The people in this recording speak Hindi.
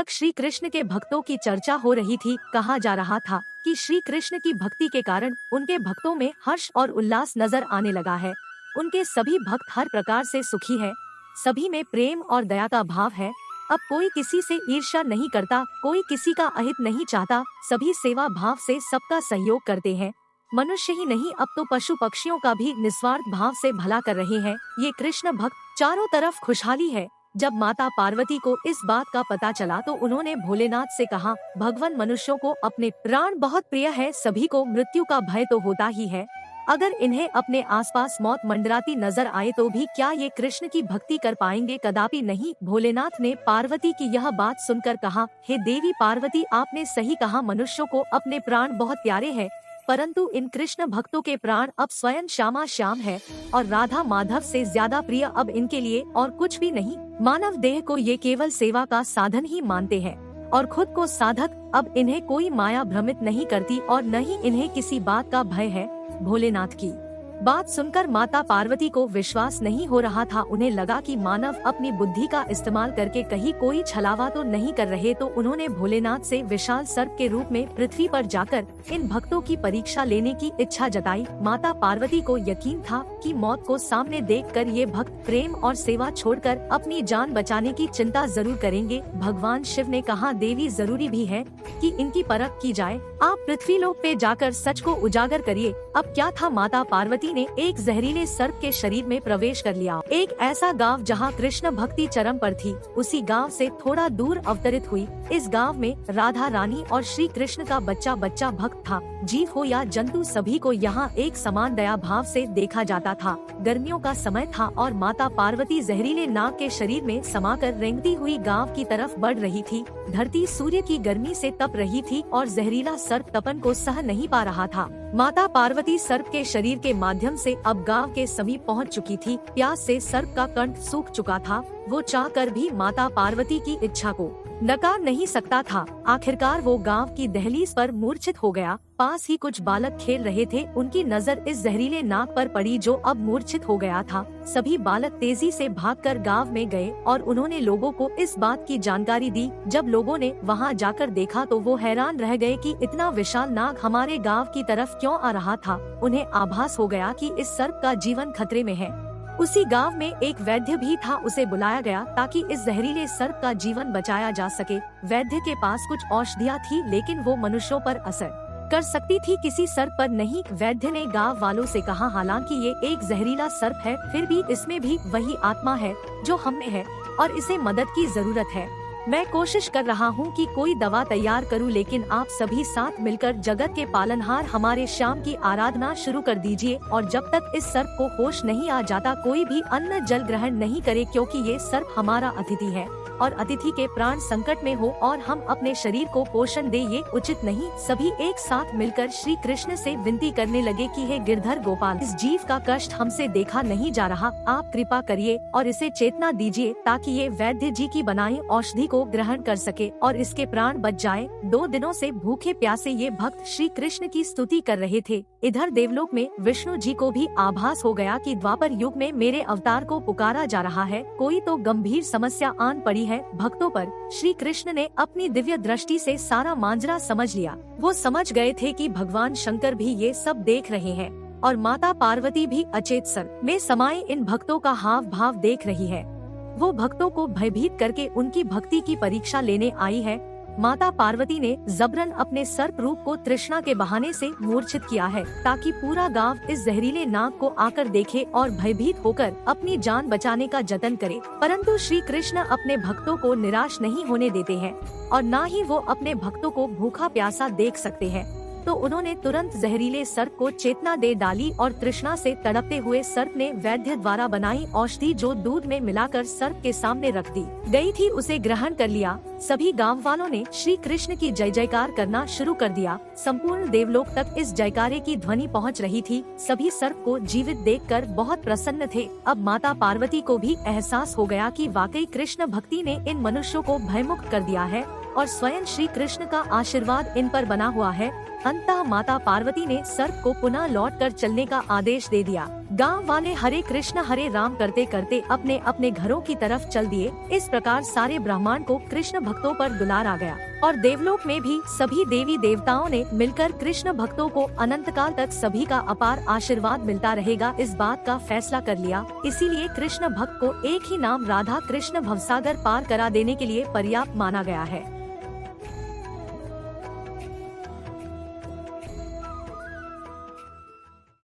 तक श्री कृष्ण के भक्तों की चर्चा हो रही थी। कहा जा रहा था कि श्री कृष्ण की भक्ति के कारण उनके भक्तों में हर्ष और उल्लास नजर आने लगा है। उनके सभी भक्त हर प्रकार से सुखी है, सभी में प्रेम और दया का भाव है। अब कोई किसी से ईर्ष्या नहीं करता, कोई किसी का अहित नहीं चाहता, सभी सेवा भाव से सबका सहयोग करते हैं। मनुष्य ही नहीं, अब तो पशु पक्षियों का भी निस्वार्थ भाव से भला कर रहे हैं ये कृष्ण भक्त। चारों तरफ खुशहाली है। जब माता पार्वती को इस बात का पता चला तो उन्होंने भोलेनाथ से कहा, भगवान, मनुष्यों को अपने प्राण बहुत प्रिय है, सभी को मृत्यु का भय तो होता ही है। अगर इन्हें अपने आसपास मौत मंडराती नजर आए तो भी क्या ये कृष्ण की भक्ति कर पाएंगे? कदापि नहीं। भोलेनाथ ने पार्वती की यह बात सुनकर कहा, हे देवी पार्वती, आपने सही कहा, मनुष्यों को अपने प्राण बहुत प्यारे हैं, परंतु इन कृष्ण भक्तों के प्राण अब स्वयं श्यामा श्याम है और राधा माधव से ज्यादा प्रिय अब इनके लिए और कुछ भी नहीं। मानव देह को ये केवल सेवा का साधन ही मानते हैं और खुद को साधक। अब इन्हें कोई माया भ्रमित नहीं करती और न ही इन्हें किसी बात का भय है। भोलेनाथ की बात सुनकर माता पार्वती को विश्वास नहीं हो रहा था। उन्हें लगा कि मानव अपनी बुद्धि का इस्तेमाल करके कहीं कोई छलावा तो नहीं कर रहे। तो उन्होंने भोलेनाथ से विशाल सर्प के रूप में पृथ्वी पर जाकर इन भक्तों की परीक्षा लेने की इच्छा जताई। माता पार्वती को यकीन था कि मौत को सामने देखकर ये भक्त प्रेम और सेवा छोड़कर अपनी जान बचाने की चिंता जरूर करेंगे। भगवान शिव ने कहा, देवी, जरूरी भी है कि इनकी परख की जाए। आप पृथ्वी लोक पे जाकर सच को उजागर करिए। अब क्या था, माता पार्वती ने एक जहरीले सर्प के शरीर में प्रवेश कर लिया। एक ऐसा गांव जहां कृष्ण भक्ति चरम पर थी, उसी गांव से थोड़ा दूर अवतरित हुई। इस गांव में राधा रानी और श्री कृष्ण का बच्चा बच्चा भक्त था। जीव हो या जंतु, सभी को यहाँ एक समान दया भाव से देखा जाता था। गर्मियों का समय था और माता पार्वती जहरीले नाग के शरीर में समाकर रेंगती हुई गांव की तरफ बढ़ रही थी। धरती सूर्य की गर्मी से तप रही थी और जहरीला सर्प तपन को सह नहीं पा रहा था। माता पार्वती सर्प के शरीर के माध्यम से अब गांव के समीप पहुंच चुकी थी। प्यास से सर्प का कंठ सूख चुका था। वो चाहकर भी माता पार्वती की इच्छा को नकार नहीं सकता था। आखिरकार वो गांव की दहलीज पर मूर्छित हो गया। पास ही कुछ बालक खेल रहे थे। उनकी नजर इस जहरीले नाग पर पड़ी जो अब मूर्छित हो गया था। सभी बालक तेजी से भागकर गांव में गए और उन्होंने लोगों को इस बात की जानकारी दी। जब लोगों ने वहां जाकर देखा तो वो हैरान रह गए कि इतना विशाल नाग हमारे गांव की तरफ क्यों आ रहा था। उन्हें आभास हो गया कि इस सर्प का जीवन खतरे में है। उसी गांव में एक वैद्य भी था। उसे बुलाया गया ताकि इस जहरीले सर्प का जीवन बचाया जा सके। वैद्य के पास कुछ औषधियाँ थी, लेकिन वो मनुष्यों पर असर कर सकती थी, किसी सर्प पर नहीं। वैद्य ने गांव वालों से कहा, हालांकि ये एक जहरीला सर्प है, फिर भी इसमें भी वही आत्मा है जो हम में है और इसे मदद की जरूरत है। मैं कोशिश कर रहा हूँ कि कोई दवा तैयार करूँ, लेकिन आप सभी साथ मिलकर जगत के पालनहार हमारे श्याम की आराधना शुरू कर दीजिए और जब तक इस सर्प को होश नहीं आ जाता कोई भी अन्न जल ग्रहण नहीं करे, क्योंकि ये सर्प हमारा अतिथि है और अतिथि के प्राण संकट में हो और हम अपने शरीर को पोषण दे, ये उचित नहीं। सभी एक साथ मिलकर श्री कृष्ण से विनती करने लगे कि हे गिरधर गोपाल, इस जीव का कष्ट हमसे देखा नहीं जा रहा, आप कृपा करिए और इसे चेतना दीजिए ताकि ये वैद्य जी की बनाई औषधि को ग्रहण कर सके और इसके प्राण बच जाए। 2 दिनों से भूखे प्यासे ये भक्त श्री कृष्ण की स्तुति कर रहे थे। इधर देवलोक में विष्णु जी को भी आभास हो गया कि द्वापर युग में मेरे अवतार को पुकारा जा रहा है। कोई तो गंभीर समस्या आन पड़ी है भक्तों पर। श्री कृष्ण ने अपनी दिव्य दृष्टि से सारा मांजरा समझ लिया। वो समझ गए थे कि भगवान शंकर भी ये सब देख रहे हैं और माता पार्वती भी अचेत सर्प में समाये इन भक्तों का हाव भाव देख रही है। वो भक्तों को भयभीत करके उनकी भक्ति की परीक्षा लेने आई है। माता पार्वती ने जबरन अपने सर्प रूप को तृष्णा के बहाने से मूर्छित किया है ताकि पूरा गांव इस जहरीले नाग को आकर देखे और भयभीत होकर अपनी जान बचाने का जतन करे। परंतु श्री कृष्ण अपने भक्तों को निराश नहीं होने देते हैं और न ही वो अपने भक्तों को भूखा प्यासा देख सकते हैं। तो उन्होंने तुरंत जहरीले सर्प को चेतना दे डाली और तृष्णा से तड़पते हुए सर्प ने वैद्य द्वारा बनाई औषधि जो दूध में मिलाकर सर्प के सामने रख दी गई थी उसे ग्रहण कर लिया। सभी गांव वालों ने श्री कृष्ण की जय जयकार करना शुरू कर दिया। संपूर्ण देवलोक तक इस जयकारे की ध्वनि पहुंच रही थी। सभी सर्प को जीवित देखकर बहुत प्रसन्न थे। अब माता पार्वती को भी एहसास हो गया कि वाकई कृष्ण भक्ति ने इन मनुष्यों को भयमुक्त कर दिया है और स्वयं श्री कृष्ण का आशीर्वाद इन पर बना हुआ है। अंततः माता पार्वती ने सर्प को पुनः लौटकर चलने का आदेश दे दिया। गांव वाले हरे कृष्ण हरे राम करते करते अपने अपने घरों की तरफ चल दिए। इस प्रकार सारे ब्रह्मांड को कृष्ण भक्तों पर दुलार आ गया और देवलोक में भी सभी देवी देवताओं ने मिलकर कृष्ण भक्तों को अनंत काल तक सभी का अपार आशीर्वाद मिलता रहेगा इस बात का फैसला कर लिया। इसीलिए कृष्ण भक्त को एक ही नाम राधा कृष्ण भवसागर पार करा देने के लिए पर्याप्त माना गया है।